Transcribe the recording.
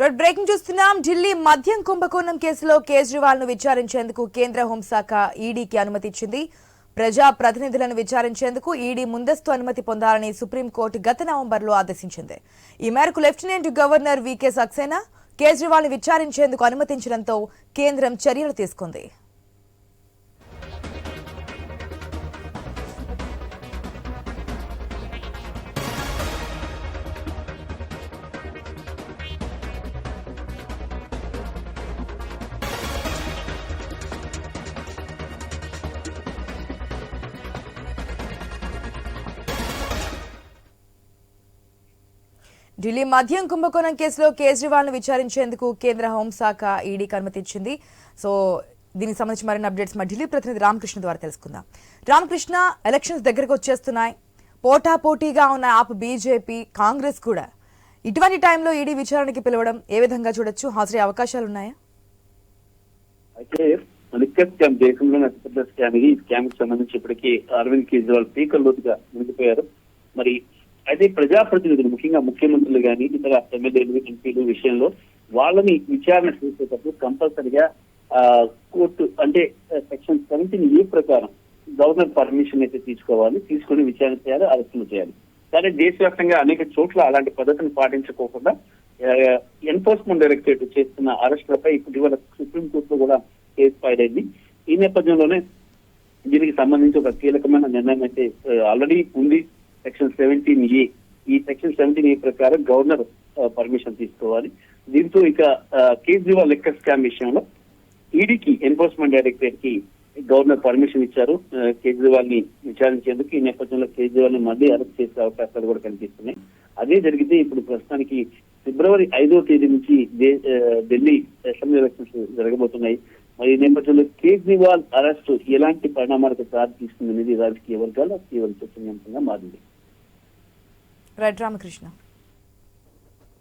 Red breaking చూస్తున్నాం. ఢిల్లీ మద్యం కుంభకోణం కేసులో కేజ్రీవాల్ ను విచారించేందుకు కేంద్ర హోంశాఖ ఈడీకి అనుమతి ఇచ్చింది. ప్రజా ప్రతినిధులను విచారించేందుకు ఈడీ ముందస్తు అనుమతి పొందాలని సుప్రీంకోర్టు గత నవంబర్లో ఆదేశించింది. ఈ మేరకు లెఫ్టినెంట్ గవర్నర్ వీకే సక్సేనా కేజ్రీవాల్ ను విచారించేందుకు అనుమతించడంతో కేంద్రం చర్యలు తీసుకుంది. ఢిల్లీ మద్యం కుంభకోణం కేసులో కేజ్రీవాల్ ను విచారించేందుకు కేంద్ర హోంశాఖ ఈడీకి అనుమతించింది. సో దీనికి సంబంధించి మరిన్ని అప్డేట్స్ మా ఢిల్లీ ప్రతినిధి రామకృష్ణ ద్వారా తెలుసుకుందాం. రామకృష్ణ, ఎలక్షన్స్ దగ్గరకు వచ్చేస్తున్నాయి. పోటాపోటీగా ఉన్న ఆప్ బీజేపీ, కాంగ్రెస్ కూడా ఇటువంటి టైంలో ఈడీ విచారణకి పిలవడం ఏ విధంగా చూడొచ్చు? హాజరయ్యే అవకాశాలు ఉన్నాయా? అయితే లిక్కర్ స్కామ్ దేశంలోనే అతిపెద్ద స్కామ్ ఇది. ఈ స్కామ్ కి సంబంధించి ఇప్పటికీ అరవింద్ కేజ్రీవాల్ పీకర్ లోతుగా మునిగిపోయారు. మరి అయితే ప్రజాప్రతినిధులు, ముఖ్యంగా ముఖ్యమంత్రులు కానీ ఇతర ఎమ్మెల్యేలు, ఎంపీలు విషయంలో వాళ్ళని విచారణ చేసేటప్పుడు కంపల్సరిగా కోర్టు అంటే సెక్షన్ 17A ప్రకారం గవర్నర్ పర్మిషన్ అయితే తీసుకోవాలి. తీసుకుని విచారణ చేయాలి, అరెస్టులు చేయాలి. కానీ దేశవ్యాప్తంగా అనేక చోట్ల అలాంటి పద్ధతిని పాటించుకోకుండా ఎన్ఫోర్స్మెంట్ డైరెక్టరేట్ చేస్తున్న అరెస్టులపై ఇటీవల సుప్రీంకోర్టులో కూడా కేసు ఫైల్ అయింది. ఈ నేపథ్యంలోనే దీనికి సంబంధించి ఒక కీలకమైన నిర్ణయం అయితే ఆల్రెడీ ఉంది. సెక్షన్ 17A, ఈ సెక్షన్ 17A ప్రకారం గవర్నర్ పర్మిషన్ తీసుకోవాలి. దీంతో ఇక కేజ్రీవాల్ లిక్కర్ స్కామ్ విషయంలో ఈడీకి, ఎన్ఫోర్స్మెంట్ డైరెక్టరేట్ కి గవర్నర్ పర్మిషన్ ఇచ్చారు కేజ్రీవాల్ ని విచారించేందుకు. ఈ నేపథ్యంలో కేజ్రీవాల్ ని మళ్లీ అరెస్ట్ చేసే అవకాశాలు కూడా కనిపిస్తున్నాయి. అదే జరిగితే ఇప్పుడు ప్రస్తుతానికి ఫిబ్రవరి 5వ తేదీ నుంచి ఢిల్లీ అసెంబ్లీ ఎలక్షన్స్ జరగబోతున్నాయి. మరి ఈ నేపథ్యంలో కేజ్రీవాల్ అరెస్ట్ ఎలాంటి పరిణామాలకు దారి తీస్తుంది అనేది రాజకీయ వర్గాల్లో తీవ్ర చర్చనీయాంశంగా మారింది. రైట్ రామకృష్ణ.